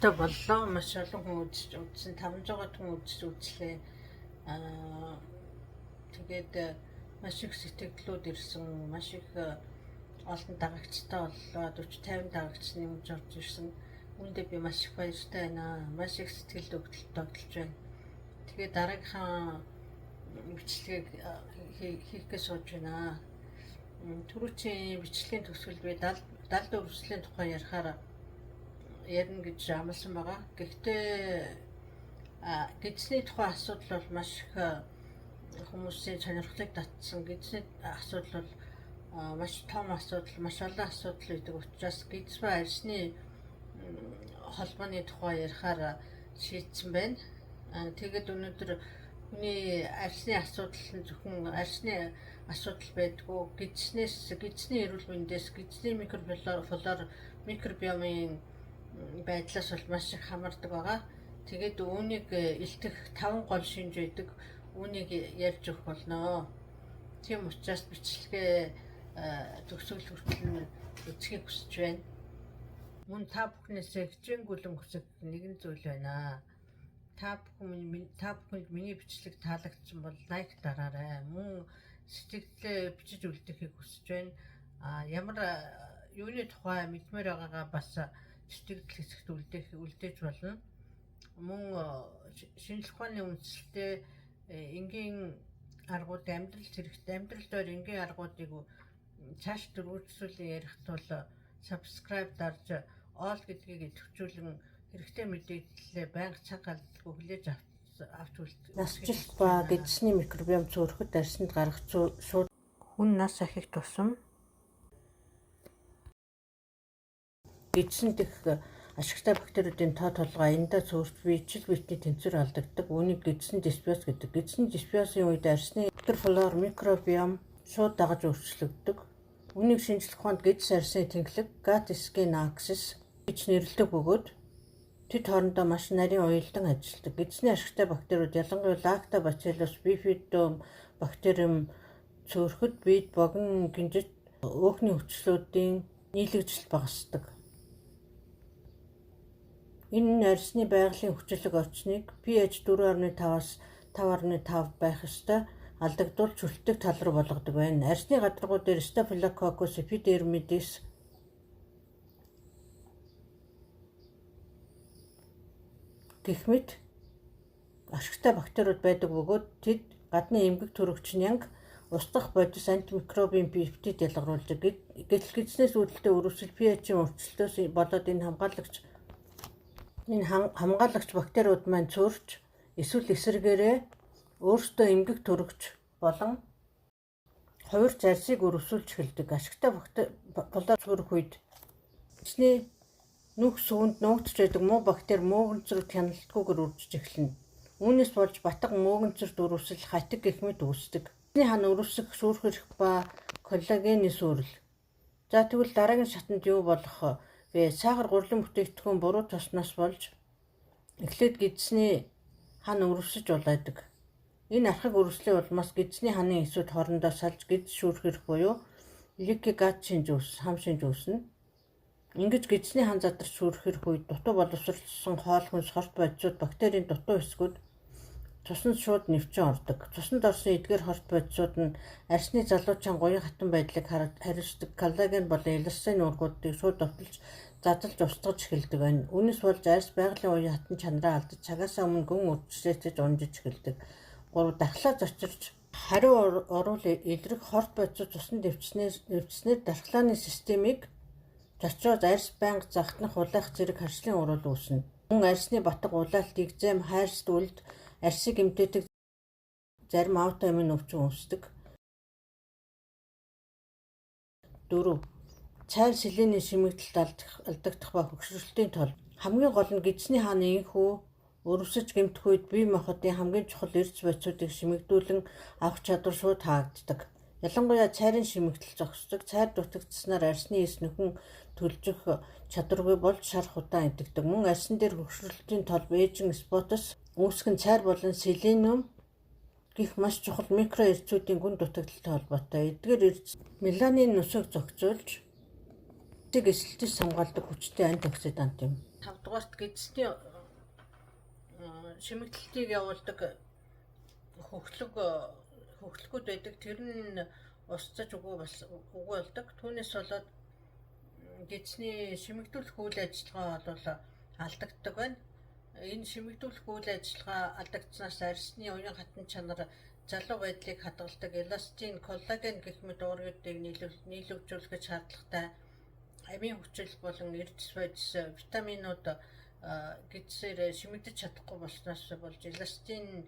сонирхолтой боллоо. Маш олон хүн үзсэн, 500 хүн үзлээ. Тэгээд маш их сэтгэлдлүүд ирсэн, маш их олон дагагчтай боллоо. 40-50 дагагч нэмж орж ирсэн. Үүндээ би маш их баяртай байна. Маш их сэтгэл тогтолж байна. Тэгээд дараагийнхаа бичлэгийг хийхгээ сууж байна. Түрүүчийн бичлэгийн төгсгөл би далд өрсөлийн тухай ярина гэж амласан байгаа. Гэхдээ гидсний тухай асуудал бол маш их хүмүүсийн сонирхлыг татсан. Гидсний асуудал бол маш том асуудал, маш олон асуудал байдаг учраас гидс ба арсны холбооны тухай ярихаар шийдсэн байна. Тэгээд өнөөдөр хүний арсны асуудал нь зөвхөн арсны асуудал байдгүй, гидсний эрүүл мэндээс, гидсний микробиомын байдлаас бол маш их хамаардаг байгаа. Тэгээд үүнийг илтгэх 5 гол шинж байдаг. Үүнийг ярьж өгөх болно. Тийм учраас бичлэгээ төгсгөл хүртэл үзхийг хүсэж байна. Мөн та бүхнээсээ хичээнгүйлэн хүсэх нэгэн зүйл байна. Та бүхэнд миний бичлэг таалагдсан бол лайк дараарай. Мөн сэтгэлдээ бичиж үлдэхийг хүсэж байна. Ямар юуны тухай мэдмээр байгаагаа бас сэтгэл хэсэгт үлдээж болно. Мөн шинжлэх ухааны үндэслэлтэй энгийн аргууд амьдрал дээр энгийн аргуудыг цааш дөрвөлжүүлэн ярих тул subscribe дарж all гэдгийг идэвхжүүлэн хэрэгтэй мэдээлэлээ байнга цаг алдалгүй хүлээж авч үлдээ. Насжилт ба гидсний микробиом цөөрөхөд арсанд гарах шууд хүн нас ахих тусам гидсэнд их ашигтай бактериудын тоо толгой аяндаа цөөрч ижил битний тэнцвэр алдагддаг. Үүнийг гидсэн дисбиоз гэдэг. Гидсэн дисбиозын үед арсны флора микробиом шууд дагаж өөрчлөгддөг. Үүнийг шинжлэх ухаанд гидс арсны тэнхлэг gut skin axis гэж нэрлэдэг бөгөөд тэд хоорондоо маш нарийн уялдан ажилладаг. Гидсний ашигтай бактериуд ялангуяа лактобациллус бифидум бактериум цөөрөхөд бид богино гинжит өөхний хүчлүүдийн нийлэгжил багасдаг. Энэ арсны байгалийн хүчлэг орчныг pH 4.5-аас 5.5 байх ёстой алдагдуулж хүлдэг тал руу болгодог байна. Арсны гадаргуу дээр Staphylococcus epidermidis гэх мэт ашигтай бактериуд байдаг бөгөөд тэд гадны эмгэг төрөгч нянг устгах бодис антимикробийн пептид ялгаруулдаг. Гэтэл гидснээс үүдэлтэй өрөвсөл pH-ийн өөрчлөлтөөс болоод энэ хамгаалагч бактериуд маань цөөрч эсвэл эсрэгээрээ өөрсдөө эмгэг төрөгч болон хувирч арсыг өрөвсүүлж эхэлдэг. Ашигтай болоод цөөрөх үед гидсний нүх сүүнд нуугдж байдаг муу бактери мөөгөнцөрт хяналтгүйгээр үржиж эхэлнэ. Үүнээс болж батга мөөгөнцөрт өрөвсөл хатиг гэх мэт үүсдэг. Гидсний хан өрөвсөх, сүрх эрх ба коллагены сүрэл. За тэгвэл дараагийн шатанд юу болох вэ? Сахар гурлан бүтээгдэхүүн буруу тосноос болж эхлээд гидсний хан өрөвсөж улайдаг. Энэ архаг өрөвслийн улмаас гидсний ханы эсүүд хоорондоо салж гидс шүүрх эрх буюу leaky gut хам шинж үүснэ. Ингэж гидсний хан задарч шүүрэх үед дутуу боловсролцсон хоол хүнс хорт бодисууд бактерийн дутуу хэсгүүд цуснд шууд нэвчэн ордог. Цуснд орсон эдгээр хорт бодисууд нь арсны залуучаан гоён хатан байдлыг хариуцдаг коллаген болон эластин уургуудыг шууд довтолж задлж устгаж эхэлдэг байна. Үүнээс болж арс байгалийн үеийн хатан чанараа алдаж цагаасаа өмнө гүн үржлээсэж унжиж эхэлдэг. 3 дархлаа зочирч хариу оруул илрэх хорт бодисууд цуснд нэвчснээр дархлааны системийг зочроод арс байнга загтнах улайх зэрэг харшлын уруул үүснэ. Мөн арсны батг улаалт, экзем, хайрсд үлд, арсыг эмтээдэг зарим аутоиммун өвчин үүсдэг. 4. Цайр селений шимэгдэлд алдагдах ба хөгшрөлтийн тул хамгийн гол нь гидсний хааны инхүү өрөвсөж гэмтэх үед бие махбодын хамгийн чухал эрс бодисуудыг шимэгдүүлэн авах чадвар шууд хаагддаг. Ялангуяа цайрын шимэгдэл зогсдог. Цайр дутагдсанаар арсны эс нөхөн төлжих чадваргүй болж шарх удаан идэгдэг. Мөн арсан дээр хөгшрөлтийн тул бэжин спотос үүсгэн цайр болон селениум гих маш чухал микро эрчүүдийн гүн дутагдaltaй холбоотой. Эдгээр эрч меланин нүсийг зохицуулж эсэлтээс хамгаалдаг хүчтэй антиоксидант юм. 5 дугаарт гидсний шимэгдэлтийг явуулдаг хөхлөгүүд байдаг. Тэр нь устсаж үгүй болдог. Түүнээс болоод гидсний шимэгдүүлэх үйл ажиллагаа бол алдагддаг байна. Энэ шимэгдүүлэх үйл ажиллагаа алдагдсанаас арьсны уян хатан чанар залуу байдлыг хадгалдаг эластин, коллаген гэх мэт уургуудыг нийлүүлжүүлэх шаардлагатай амийн хүчил болон эрдэс байдис витаминууд гидсээр шимэгдэж чадахгүй болсноос болж эластины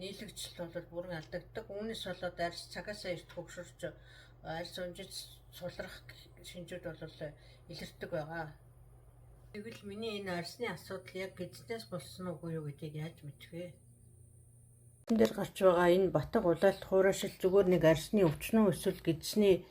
нийлэгдэл бол бүрэн алдагддаг. Үүнээс болоод арьс цагаасаа эрт хөгшөрч арьс унжиж сулрах шинжүүд бол илэрдэг байгаа. Тэгвэл миний энэ арьсны асуудал яг гидснээс болсон уугүй юу гэдгийг яаж мэдэх вэ? Энэ дээр гарч байгаа энэ батг улаалт хуурайшил зүгээр нэг арьсны өвчин үү эсвэл гидсний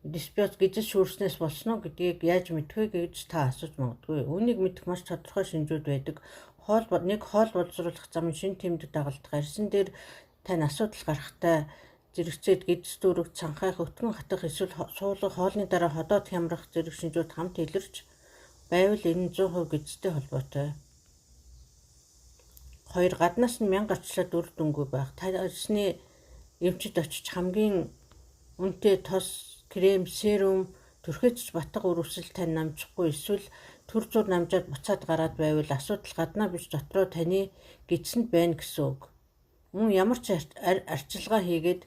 дисбиоз гидс шүүрснээс болсон уу гэдгийг яаж мэдэх вэ гэж та асууж магадгүй. Үүнийг мэдэх маш тодорхой шинжүүд байдаг. Нэг хоол боловсруулах зам шин тэмдэг дагалдах арьсан дээр тань асуудал гарахтай зэрэгцээд гидс дүүрэг цанхайх, өтгөн хатах эсвэл суулгах, хоолны дараа ходоод хямрах зэрэг шинжүүд хамт илэрч байвал энэ 100% гидстэй холбоотой. 2. Гаднаас нь 1000 арчлаад үр дүнгүй байх. Та арьсны эмчид очиж хамгийн үнэтэй тос, крем, серум төрхөйч батг үрвсэл тань намжихгүй эсвэл төр зур намжаад буцаад гараад байвал асуудал гаднаа биш дотроо таны гидсэнд байна гэсэн үг. Мөн ямар ч арчилгаа хийгээд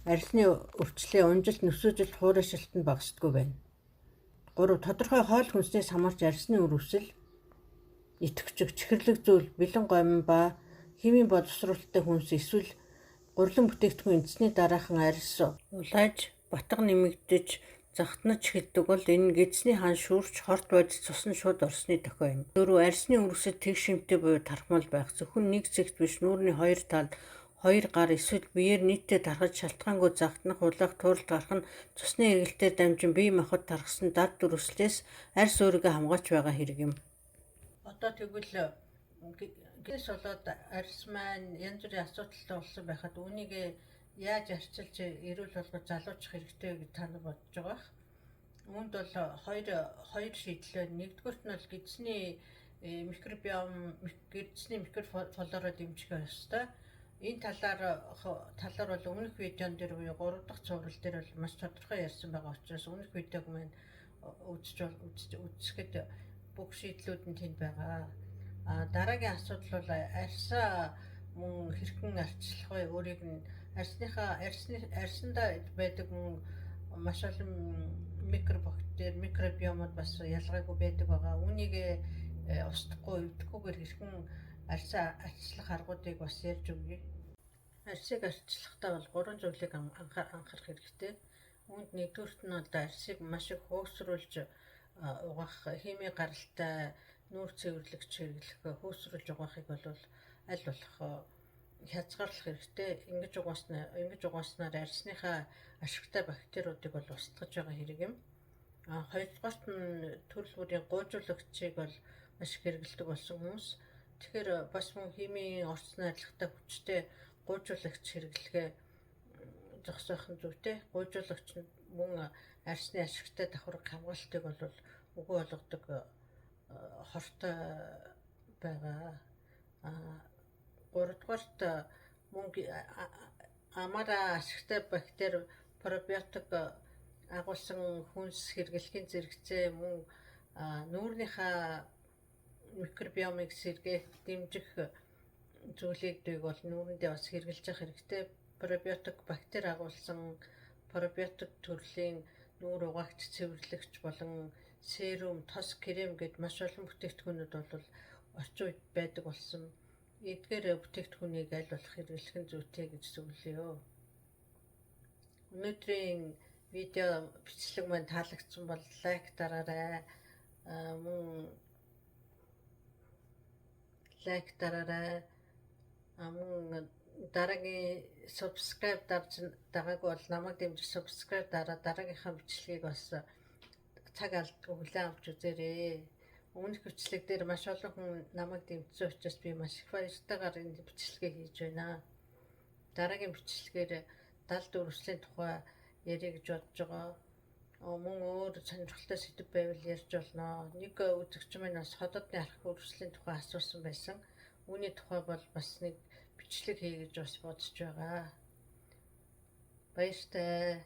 арьсны өвчлөө, унжилт, нөсөөжилт, хуурайшилтанд багасдаггүй байна. 3. Тодорхой хоол хүнснээс хамаарч арьсны үрвсэл, итгэвчг, чихэрлэг зүйл, бэлэн гомин ба химийн боловсруулалттай хүнс эсвэл гурилан бүтээгдэхүүн эзэсний дараахан арьс улааж, батг нэмэгдэж, захтнаж эхэлдэг бол энэ гидсний хан шүүрч хорт байдал цусны шууд орсны дохио юм. 4. Арьсны үрвсэд тэг шимтэй буюу тархмал байх. Зөвхөн нэг зэгт биш, нүүрний хоёр талд, хоёр гар эсвэл биеэр нийтдээ тархаж шалтгаангүй загтнах, улаах, тууралт гарах нь цусны эргэлтээр дамжин бие махбод тархсан дард үрвслээс арьс өөрийгөө хамгаалж байгаа хэрэг юм. Одоо тэгвэл гидс болоод арьс маань янз бүрийн асуудалтай болсон байхад үүнийг яаж арчилж эрүүл болгож залуучих хэрэгтэй гэж та нар бодож байгаа. Үүнд бол хоёр шийдэл байна. Нэгдүгürt нь бол гидсний микробиом, гидсний микрофлороо дэмжих ёстой. Энэ талаар бол өмнөх видеон дээр буюу 3 дахь цуврал дээр бол маш тодорхой ярьсан байгаа учраас өмнөх видеог маань үзэхэд бүх шийдлүүд нь тэнд байгаа. Дараагийн асуудал бол арьсаа мөн хэрхэн арчлах вэ? Өөрийг нь арьсандаа байдаг маш олон микробактери, микробиомод бас ялгаагүй байдаг байгаа. Үүнийг устдахгүй, эвдэхгүйгээр хэрхэн арьсаа арчлах аргуудыг бас ярьж өгье. Арьсыг арчлахдаа бол 3 зүйлийг анхаарах хэрэгтэй. Үүнд нэгдүгürt нь бол арьсыг маш их хөөгсрүүлж угаах, хими гаралтай, нүүр цэвэрлэгч хэрэглэх, хөөгсрүүлж угаахыг бол аль болох хязгаарлах хэрэгтэй. Ингэж угааснаар арьсныхаа ашигтай бактериудыг бол устгаж байгаа хэрэг юм. Хоёрдугаарт нь төрөл бүрийн гуйжуулагчийг бол маш их хэрэглэдэг болсон хүмүүс. Тэгэхээр бас мөн химийн орц найрлагатай хүчтэй гуйжуулагч хэрэглэхээ зогсоох нь зүйтэй. Гуйжуулагч нь мөн арьсны ашигтай давхарга хамгаалтыг бол үгүй болгодог хортой байгаа. 3-дугаарт мөн амаараа ашигтай бактери, пробиотик агуулсан хүнс хэрэглэхийн зэрэгцээ мөн нүүрнийхээ микробиомыг сэргээх, дэмжих зүйлүүдийг бол нүүрэндээ бас хэрэглэж явах хэрэгтэй. Пробиотик бактери агуулсан пробиотик төрлийн нүүр угаагч, цэвэрлэгч болон серум, тос, крем гэд маш олон бүтээгдэхүүнүүд бол орчин үед байдаг болсон. Эдгээр бүтээгдэхүүнийг аль болох хэрэглэх нь зүйтэй гэж зөвлөё. Өнөөдрийн видео бичлэг маань таалагдсан бол лайк дараарай. Мөн дараагийн subscribe дарж байгаагүй бол намайг дэмжих subscribe дараагийнхаа бичлэгийг бас цаг алдгүй хүлээн авч үзээрэй. Өмнөх бичлэг дээр маш олон хүн намайг дэмжсэн учраас би маш их баяртайгаар энэ бичлэгээ хийж байна. Дараагийн бичлэгээр далд үрвслийн тухай ярих гэж бодож байгаа. мөн өөр сонирхолтой сэдв байвал ярьж болно. Нэг үзэгч маань бас хотодны арх хөрвслийн тухай асуусан байсан. Үүний тухай бол бас нэг бичлэг хий гэж бас бодож байгаа. Баяртай.